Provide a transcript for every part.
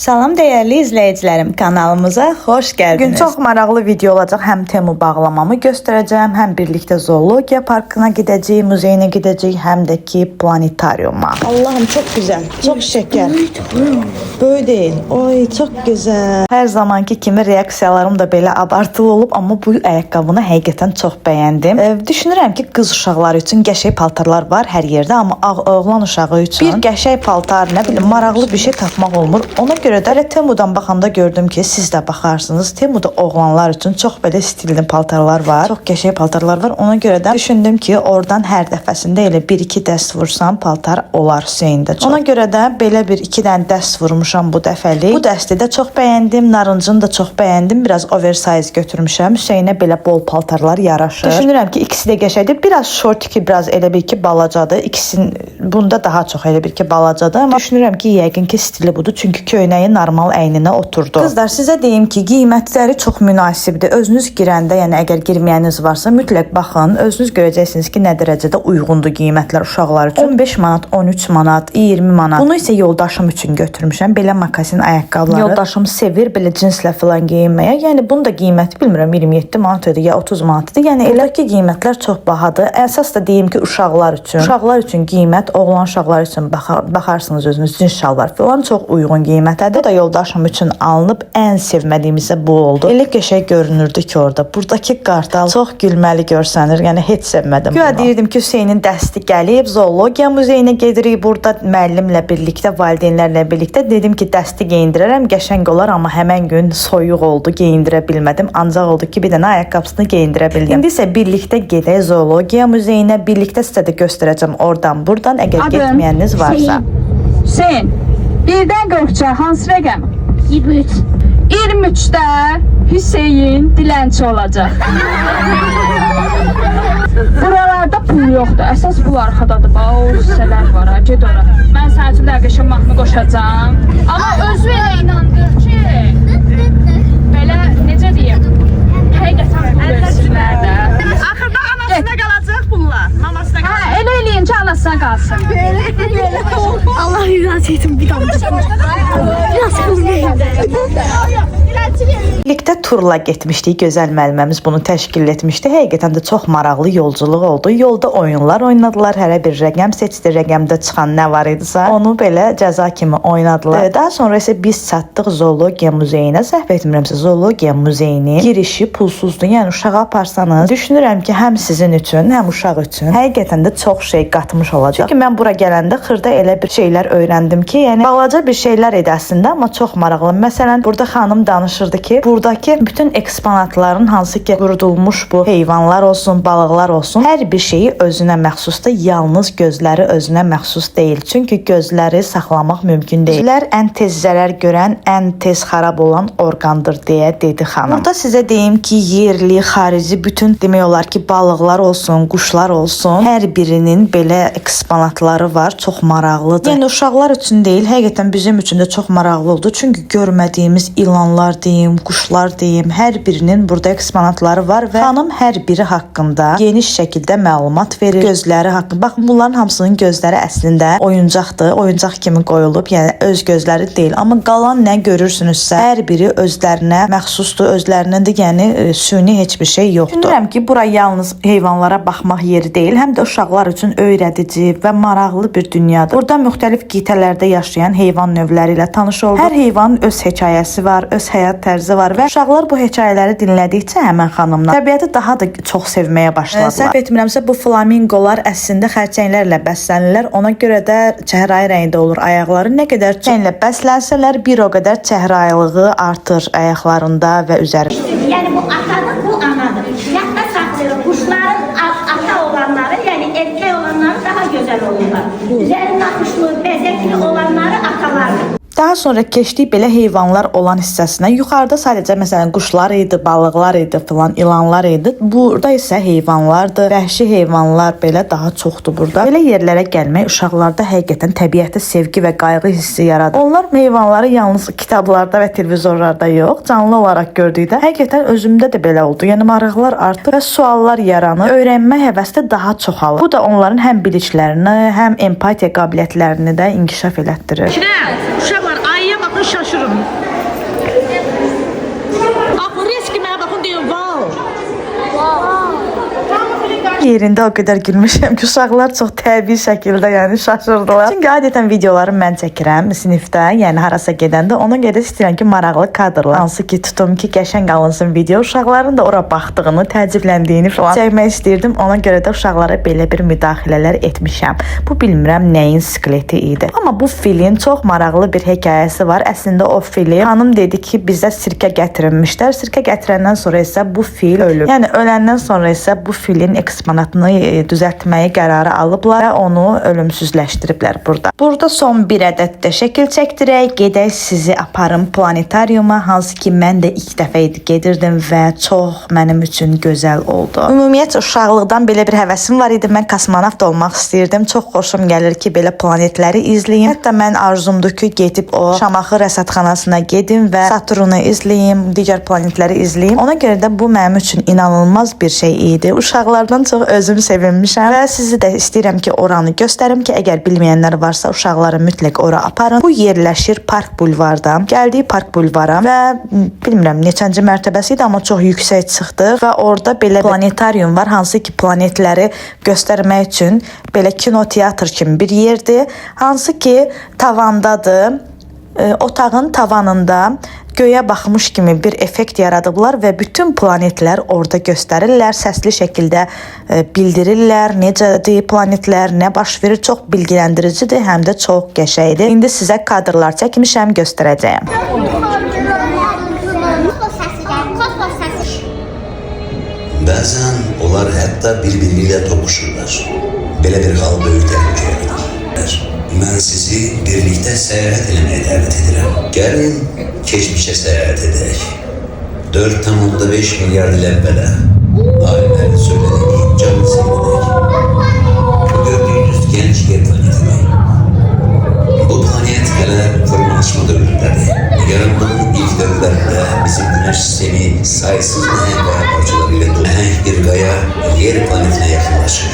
Salam dəyərli izləyicilərim, kanalımıza xoş gəldiniz. Bugün çox maraqlı video olacaq. Həm Temu bağlamamı göstərəcəm, həm birlikdə zoologiya parkına gedəcəyik, muzeyinə gedəcəyik, həm də ki planetariuma. Allahım çox gözəl, çox şəkər. Böyük deyil. Oy, çox gözəl. Hər zamanki kimi reaksiyalarım da belə abartılı olub, amma bu ayaqqabını həqiqətən çox bəyəndim. Düşünürəm ki, qız uşaqları üçün qəşəng paltarlar var hər yerdə, amma oğlan uşağı üçün bir qəşəng paltar, nə bilim, maraqlı bir şey tapmaq olmur. Ona görə də Temudan baxanda gördüm ki, siz də baxarsınız. Temuda oğlanlar üçün çox belə stilli paltarlar var. Çox qəşəng paltarlar var. Ona görə də düşündüm ki, oradan hər dəfəsində elə 1-2 dəst vursam paltar olar Hüseyndə çox. Ona görə də belə bir 2 dənə dəst vurmuşam bu dəfəlik. Bu dəsti də çox bəyəndim. Narıncını da çox bəyəndim. Biraz oversize götürmüşəm. Hüseynə belə bol paltarlar yaraşır. Düşünürəm ki, ikisi də qəşəngdir. Biraz short ki, biraz elə bir ki balacadır. İkisinin bunda daha çox elə bir ki balacadır. Amma düşünürəm ki, yəqin ki stili budur. Çünki köynəyi normal əyninə oturdu. Qızlar, sizə deyim ki, qiymətləri çox münasibdir. Özünüz girəndə, yəni əgər girməyəniz varsa, mütləq baxın. Özünüz görəcəksiniz ki, nə dərəcədə uyğundur qiymətlər uşaqlar üçün. 15 manat, 13 manat, 20 manat. Bunu isə yoldaşım üçün götürmüşəm. Belə makasin ayaqqabıları. Yoldaşım sevir belə cinslə filan geyinməyə. Yəni bunun da qiyməti bilmirəm 27 manat idi ya 30 manat idi. Yəni elə ki, qiymətlər çox bahadır. Əsas da deyim ki, uşaqlar üçün. Uşaqlar üçün qiymət, oğlan uşaqlar üçün baxarsınız özünüz cins şalvar filan çox uyğun qiymətədir. Bu da yoldaşım üçün alınıb, ən sevmədiyim isə bu oldu. Elə qəşəng görünürdü ki, orada. Buradakı qartal çox gülməli görsənir. Yəni heç sevmədim bunu. Güya deyirdim ki, Hüseynin dəsti gəlib, zoologiya muzeyinə gedirik. Burada müəllimlə birlikdə, valideynlərlə birlikdə dedim ki, dəsti geyindirərəm, qəşəng olar, amma həmən gün soyuq oldu, geyindirə bilmədim. Ancaq oldu ki, bir dənə ayaqqabısını geyindirə bildim. İndi isə birlikdə gedək zoologiya muzeyinə, birlikdə sizə də göstərəcəm oradan, buradan, əgər getməyəniniz varsa. Hüseyin, birdən qorxca hansı rəqəm? 23. 23-də Hüseyin dilənçi olacaq. Buralarda pul yoxdur. Əsas pul arxadadır. Bax, o hissələr var. Ged ora. Mən sənin üçün dəqiqə mahnı qoşacağam. Amma özü elə inandır ki, belə necə deyim, həqiqətən pul versinlər də. Axırda anasına qalacaq bunlar. Mamasına qalacaq. Hə, elə eləyin ki, anasına qalsın. Allah razı etsin bir damla. Biraz pul verin. Birlikdə turla getmişdik. Gözəl müəlliməmiz bunu təşkil etmişdi. Həqiqətən də çox maraqlı yolculuq oldu. Yolda oyunlar oynadılar. Hərə bir rəqəm seçdi. Rəqəmdə çıxan nə var idisə, onu belə cəza kimi oynadılar. Daha sonra isə biz çatdıq zoologiya muzeyinə. Səhv etmirəmsə, zoologiya muzeyinin girişi pulsuzdur. Yəni uşağı aparsanız, düşünürəm ki, həm sizin üçün, həm uşaq üçün həqiqətən də çox şey qatmış olacaq. Çünki mən bura gələndə xırda elə bir şeylər öyrəndim ki, yəni balaca bir şeylər idi əslində, amma çox maraqlı. Məsələn, burada xanım danışırdı ki, buradakı bütün eksponatların hansı ki qurudulmuş bu heyvanlar olsun, balıqlar olsun, hər bir şeyi özünə məxsusdur. Yalnız gözləri özünə məxsus deyil. Çünki gözləri saxlamaq mümkün deyil. Gözlər ən tez zərər görən, ən tez xarab olan orqandır deyə dedi xanım. Burada sizə deyim ki, yerli, xarici bütün demək olar ki, balıqlar olsun, quşlar olsun, hər birinin belə eksponatları var. Çox maraqlıdır. Yəni uşaqlar üçün deyil, həqiqətən bizim üçün də çox maraqlı oldu. Çünki görmədiyimiz ilanlar deyim, quşlar deyim, hər birinin burada eksponatları var və xanım hər biri haqqında geniş şəkildə məlumat verir. Gözləri haqqında. Baxın, bunların hamısının gözləri əslində oyuncaqdır. Oyuncaq kimi qoyulub, yəni öz gözləri deyil. Amma qalan nə görürsünüzsə, hər biri özlərinə məxsusdur, özlərindədir. Yəni süni heç bir şey yoxdur. Düşünürəm ki, bura yalnız heyvanlara baxmaq yeri deyil, həm də uşaqlar üçün öyrədici və maraqlı bir dünyadır. Burada müxtəlif qitələrdə yaşayan heyvan növləri ilə tanış olduq. Hər heyvanın öz hekayəsi var, öz həyat tərzi var və uşaqlar bu hekayələri dinlədikcə həmən xanımla təbiəti daha da çox sevməyə başladılar. Səhv etmirəmsə, bu flamingolar əslində xərçənglərlə bəslənirlər. Ona görə də çəhrayı rəngdə olur ayaqları. Nə qədər çənglə bəslənsələr, bir o qədər çəhrayılığı artır ayaqlarında və üzəri. Yəni bu atadır, bu anadır. Yadda saxlayır, quşların ata olanları, yəni erkək olanları daha gözəl olurlar. Üzəri naxışlı, bəzəkli olanları atalardır. Daha sonra keçdik belə heyvanlar olan hissəsinə. Yuxarıda sadəcə məsələn quşlar idi, balıqlar idi, filan ilanlar idi. Burada isə heyvanlardır, vəhşi heyvanlar belə daha çoxdur burada. Belə yerlərə gəlmək uşaqlarda həqiqətən təbiətə sevgi və qayğı hissi yaradır. Onlar heyvanları yalnız kitablarda və televizorlarda yox, canlı olaraq gördükdə həqiqətən özümdə də belə oldu. Yəni maraqlar artır və suallar yaranır. Öyrənmə həvəsi də daha çoxalır. Bu da onların həm biliklərini, həm empatiya qabiliyyətlərini də inkişaf elətdirir. Uşaqlar ayıya bax Şaşırım. Axı riski mənə baxın deyim, Yerində o qədər gülmüşəm ki, uşaqlar çox təbii şəkildə yəni şaşırdılar. Çünki adətən videoları mən çəkirəm sinifdə, yəni harasa gedəndə. Ona görə istəyirəm ki, maraqlı kadrlar, hansı ki tutum ki, qəşəng alınsın video. Uşaqların da ora baxdığını, təəccübləndiyini falan çəkmək istirdim. Ona görə də uşaqlara belə bir müdaxilələr etmişəm. Bu bilmirəm nəyin skeleti idi. Amma bu filin çox maraqlı bir hekayəsi var. Əslində o fili xanım dedi ki, bizə sirkə gətirilmişlər. Sirkə gətirəndən sonra isə bu fil ölüb. Yəni öləndən sonra isə bu filin eksponatını düzəltməyi qərarı alıblar və onu ölümsüzləşdiriblər burada. Burada son bir ədəd də şəkil çəkdirək. Gedək sizi aparım planetariuma, hansı ki mən də ilk dəfə idi gedirdim və çox mənim üçün gözəl oldu. Ümumiyyətlə uşaqlıqdan belə bir həvəsim var idi. Mən kosmonavt olmaq istirdim. Çox xoşum gəlir ki, belə planetləri izləyim. Hətta mən arzumdur ki, gedib o Şamaxı rəsədxanasına gedim və Saturnu izləyim, digər planetləri izləyim. Ona görə də bu mənim üçün inanılmaz bir şey idi. Uşaqlardan çox özüm sevinmişəm və sizi də istəyirəm ki, oranı göstərim ki, əgər bilməyənlər varsa uşaqları mütləq ora aparın. Bu yerləşir Park Bulvarda. Gəldik Park Bulvara və bilmirəm neçənci mərtəbəsi idi, amma çox yüksək çıxdıq və orada belə planetarium var, hansı ki planetləri göstərmək üçün belə kinoteatr kimi bir yerdir, hansı ki tavandadır. Otağın tavanında göyə baxmış kimi bir effekt yaradıblar və bütün planetlər orada göstərirlər, səsli şəkildə bildirirlər, necədir planetlər, nə baş verir, çox bilgiləndiricidir, həm də çox qəşəngdir. İndi sizə kadrlar çəkmişəm, göstərəcəyəm. Bəzən onlar hətta bir-biri ilə toqquşurlar. Belə bir hal böyük təhlükə yaradır. Mən sizi birlikdə səyahət eləməyə dəvət edirəm. Gəlin, keçmişə səyahət edək. 4,5 milyard il əvvələ alimlərin söylediyi canlı seyredək. Gördüyünüz gənc yer planetidir. Bu planet hələ formalaşma dövründədir. Yaranmanın ilk dövrlərində bizim Günəş sistemi saysız nəhəng qaya parçaları ilə dolu. Nəhəng bir qaya yer planetinə yaxınlaşır.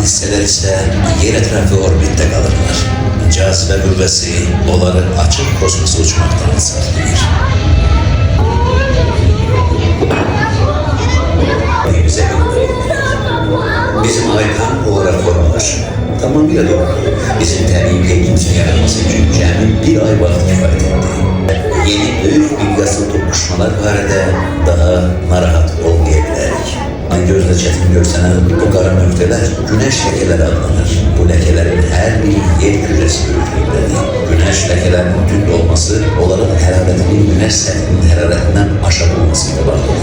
Hissələr isə yer ətrafı orbitdə qalırlar. Cazibə qüvvəsi onları açıq kosmosa uçmaqdan saxlayır. Bizim aydan olaraq formalar tamamilə doğru. Bizim təbii peyğimizin yaranması üçün cəmi bir ay vaxt kifayət etdi. Yeni böyük miqyaslı toqquşmalar barədə daha narahat olmaya bilərik. Gözlə çətin görsənən bu qara nöqtələr Günəş ləkələri adlanır. Bu ləkələrin hər biri yer kürəsi böyüklüyündədir. Günəş ləkələrinin tünd olması onların hərarətinin Günəş səthinin hərarətindən aşağı olması ilə bağlıdır.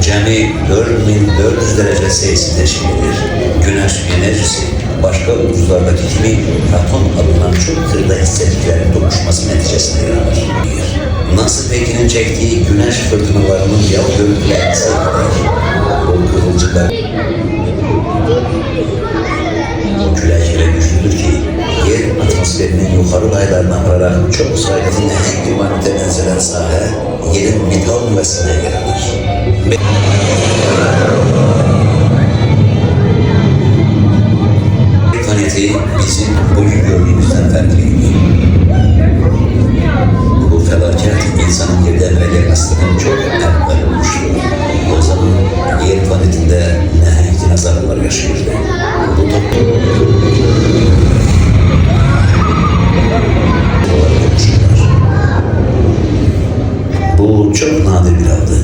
Cəmi 4400 dərəcə Selsi təşkil edir. Günəş enerjisi başqa ulduzlardakı kimi proton adlanan çox xırda hissəciklərin toqquşması nəticəsində yaranır. NASA peyğinin çəkdiyi Günəş fırtınalarının yağ görüntülərini seyredək. O kıvılcıklar külək elə güçlüdür ki, yer atmosferinin yuxarı laylarına apararak çok sayıda nəhəng bir planetə bənzəyən sahə yerin metal nüvəsində yaradır. Planeti bizim bugün gördüğümüzden fərqliydi. Bu fəlakət insanın yerdə əmələ gəlməsindən çox əvvəl olmuşdu. O zaman yer planetində nəhəng dinozavrlar yaşayırdı. Bu çok nadir bir haldı.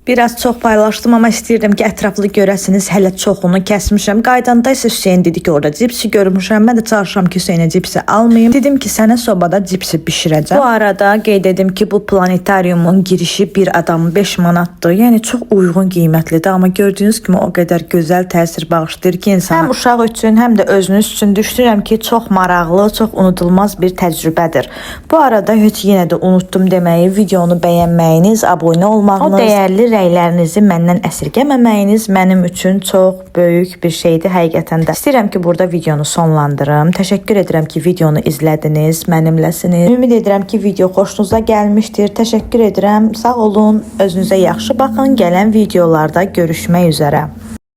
Biraz çox paylaşdım, amma istəyirdim ki, ətraflı görəsiniz. Hələ çoxunu kəsmişəm. Qaydanda isə Hüseyin dedi ki, orada cipsi görmüşəm. Mən də çalışıram ki, Hüseyinə cipsi almayayım. Dedim ki, sənə sobada cipsi bişirəcəm. Bu arada qeyd edim ki, bu planetariumun girişi bir adamın 5 manatdır. Yəni çox uyğun qiymətlidir, amma gördüyünüz kimi o qədər gözəl təsir bağışlayır ki, insana. Həm uşaq üçün, həm də özünüz üçün düşünürəm ki, çox maraqlı, çox unudulmaz bir təcrübədir. Bu arada heç yenə də unutdum deməyi, videonu bəyənməyiniz, abunə olmağınız, o dəyərli Ürəklərinizi məndən əsirgəməməyiniz mənim üçün çox böyük bir şeydir həqiqətən də. İstəyirəm ki, burada videonu sonlandırım. Təşəkkür edirəm ki, videonu izlədiniz, mənimləsiniz. Ümid edirəm ki, video xoşunuza gəlmişdir. Təşəkkür edirəm. Sağ olun. Özünüzə yaxşı baxın. Gələn videolarda görüşmək üzrə.